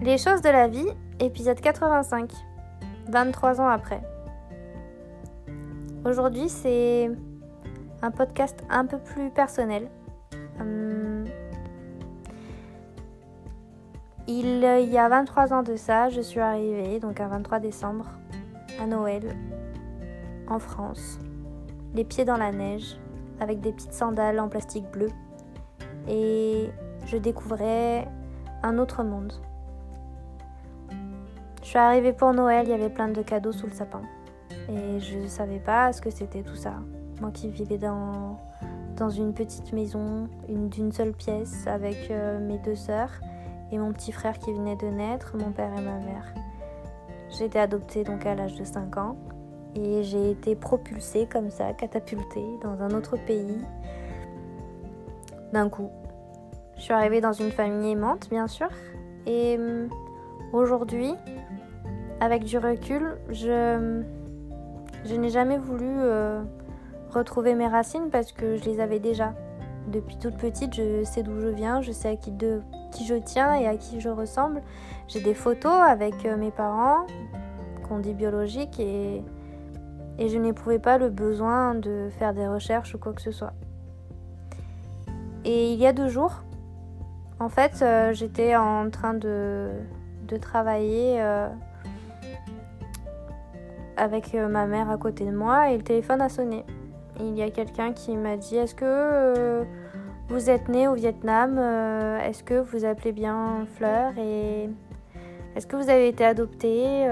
Les choses de la vie, épisode 85, 23 ans après. Aujourd'hui, c'est un podcast un peu plus personnel. Il y a 23 ans de ça, je suis arrivée, donc un 23 décembre, à Noël, en France, les pieds dans la neige, avec des petites sandales en plastique bleu. Et je découvrais un autre monde. Je suis arrivée pour Noël, il y avait plein de cadeaux sous le sapin. Et je ne savais pas ce que c'était tout ça. Moi qui vivais dans une petite maison, d'une seule pièce, avec mes deux sœurs et mon petit frère qui venait de naître, mon père et ma mère. J'ai été adoptée donc à l'âge de 5 ans. Et j'ai été propulsée comme ça, catapultée dans un autre pays. D'un coup. Je suis arrivée dans une famille aimante, bien sûr. Et aujourd'hui, avec du recul, je n'ai jamais voulu retrouver mes racines parce que je les avais déjà. Depuis toute petite, je sais d'où je viens, je sais à qui je tiens et à qui je ressemble. J'ai des photos avec mes parents, qu'on dit biologiques, et je n'éprouvais pas le besoin de faire des recherches ou quoi que ce soit. Et il y a 2 jours, en fait, j'étais en train de travailler avec ma mère à côté de moi et le téléphone a sonné. Et il y a quelqu'un qui m'a dit « Est-ce que vous êtes née au Vietnam ? Est-ce que vous appelez bien Fleur ? Et est-ce que vous avez été adoptée ?»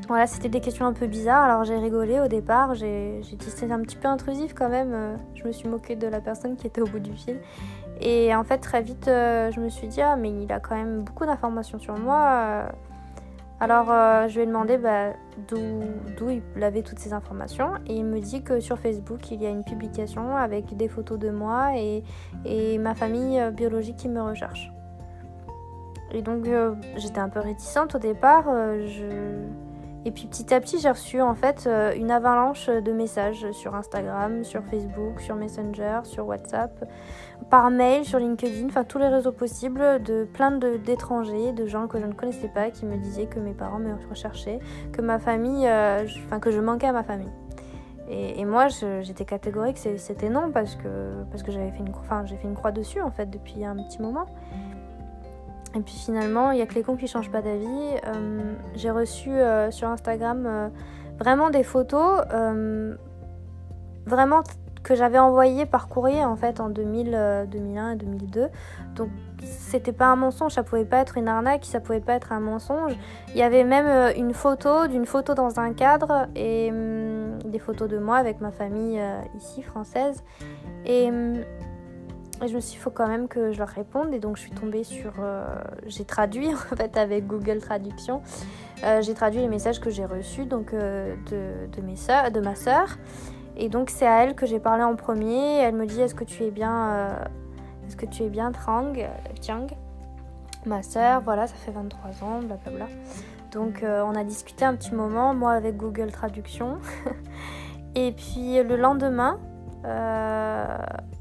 Voilà, c'était des questions un peu bizarres. Alors j'ai rigolé au départ, j'ai dit c'était un petit peu intrusif quand même. Je me suis moquée de la personne qui était au bout du fil. Et en fait, très vite, je me suis dit « Ah, mais il a quand même beaucoup d'informations sur moi. » Alors, je lui ai demandé d'où il avait toutes ces informations. Et il me dit que sur Facebook, il y a une publication avec des photos de moi et ma famille biologique qui me recherche. Et donc, j'étais un peu réticente au départ. Et puis petit à petit, j'ai reçu en fait une avalanche de messages sur Instagram, sur Facebook, sur Messenger, sur WhatsApp, par mail, sur LinkedIn, enfin tous les réseaux possibles, de plein d'étrangers, de gens que je ne connaissais pas, qui me disaient que mes parents me recherchaient, que ma famille, que je manquais à ma famille. Et moi, j'étais catégorique, c'était non, parce que j'ai fait une croix dessus en fait depuis un petit moment. Et puis finalement, il n'y a que les cons qui ne changent pas d'avis. J'ai reçu sur Instagram vraiment des photos vraiment que j'avais envoyées par courrier en fait en 2001 et 2002. Donc c'était pas un mensonge, ça pouvait pas être une arnaque, ça pouvait pas être un mensonge. Il y avait même d'une photo dans un cadre et des photos de moi avec ma famille ici française. Et je me suis dit, il faut quand même que je leur réponde. Et donc, je suis tombée sur... j'ai traduit, en fait, avec Google Traduction. J'ai traduit les messages que j'ai reçus donc, de ma sœur. Et donc, c'est à elle que j'ai parlé en premier. Elle me dit, est-ce que tu es bien Tiang, ma sœur, voilà, ça fait 23 ans, blablabla. Donc, on a discuté un petit moment, moi, avec Google Traduction. Et puis, le lendemain...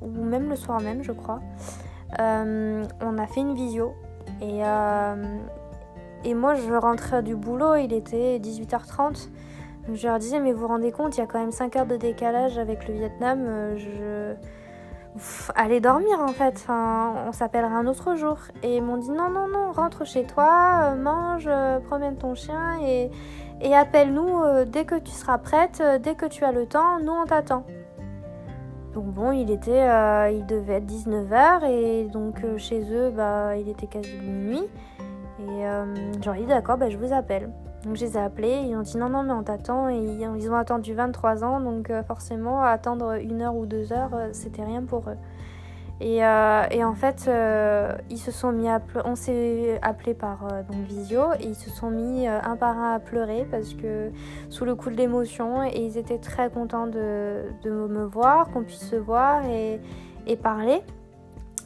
ou même le soir même je crois, on a fait une visio et moi je rentrais du boulot, il était 18h30, je leur disais mais vous vous rendez compte, il y a quand même 5 heures de décalage avec le Vietnam, allez dormir en fait, on s'appellera un autre jour. Et ils m'ont dit non, rentre chez toi, mange, promène ton chien et appelle-nous dès que tu seras prête, dès que tu as le temps, nous on t'attend. Donc bon, il devait être 19h et donc chez eux, il était quasi minuit. Et j'aurais dit d'accord, je vous appelle. Donc je les ai appelés, ils ont dit non, mais on t'attend. Et ils ont attendu 23 ans, donc forcément, attendre 1 heure ou 2 heures, c'était rien pour eux. Et en fait, ils se sont mis on s'est appelé par visio et ils se sont mis un par un à pleurer parce que sous le coup de l'émotion, et ils étaient très contents de me voir, qu'on puisse se voir et parler.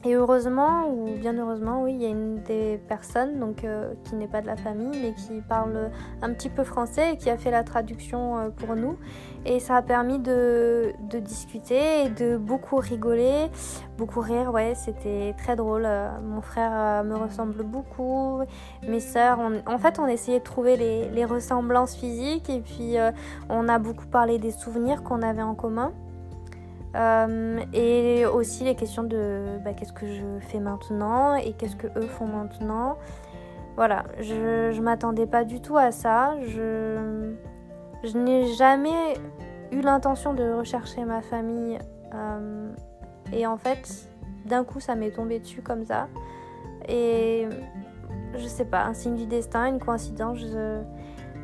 Et heureusement, ou bien heureusement, oui, il y a une des personnes donc, qui n'est pas de la famille, mais qui parle un petit peu français et qui a fait la traduction pour nous. Et ça a permis de discuter et de beaucoup rigoler, beaucoup rire, ouais, c'était très drôle. Mon frère me ressemble beaucoup, mes sœurs, en fait, on essayait de trouver les ressemblances physiques et puis on a beaucoup parlé des souvenirs qu'on avait en commun. Et aussi les questions de qu'est-ce que je fais maintenant et qu'est-ce que eux font maintenant. Voilà, je m'attendais pas du tout à ça. Je n'ai jamais eu l'intention de rechercher ma famille. Et en fait, d'un coup, ça m'est tombé dessus comme ça. Et je sais pas, un signe du destin, une coïncidence.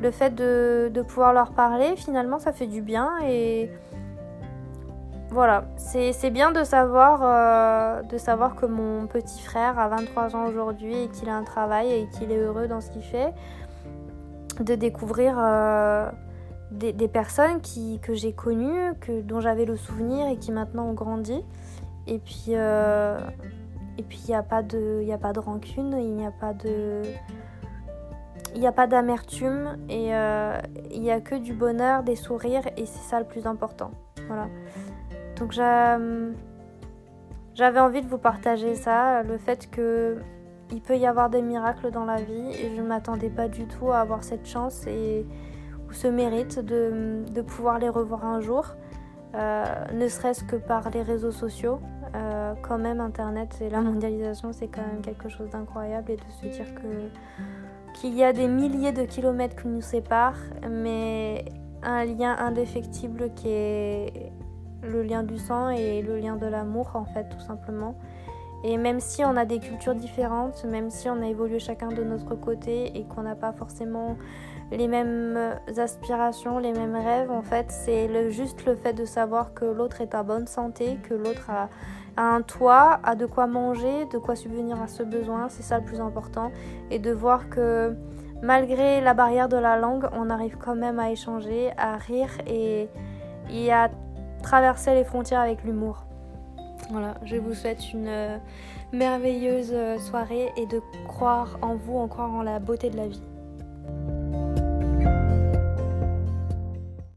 Le fait de pouvoir leur parler, finalement, ça fait du bien. Et voilà, c'est bien de savoir que mon petit frère a 23 ans aujourd'hui et qu'il a un travail et qu'il est heureux dans ce qu'il fait. De découvrir des personnes que j'ai connues, dont j'avais le souvenir et qui maintenant ont grandi. Et puis il n'y a pas de rancune, il n'y a pas d'amertume et il n'y a que du bonheur, des sourires et c'est ça le plus important. Voilà. Donc j'avais envie de vous partager ça, le fait qu'il peut y avoir des miracles dans la vie et je ne m'attendais pas du tout à avoir cette chance ou ce mérite de pouvoir les revoir un jour, ne serait-ce que par les réseaux sociaux. Quand même, Internet et la mondialisation, c'est quand même quelque chose d'incroyable et de se dire qu'il y a des milliers de kilomètres qui nous séparent, mais un lien indéfectible qui est le lien du sang et le lien de l'amour, en fait, tout simplement. Et même si on a des cultures différentes, même si on a évolué chacun de notre côté et qu'on n'a pas forcément les mêmes aspirations, les mêmes rêves, en fait, c'est juste le fait de savoir que l'autre est en bonne santé, que l'autre a un toit, a de quoi manger, de quoi subvenir à ce besoin, c'est ça le plus important. Et de voir que malgré la barrière de la langue, on arrive quand même à échanger, à rire et à traverser les frontières avec l'humour. Voilà, je vous souhaite une merveilleuse soirée et de croire en vous, en croire en la beauté de la vie.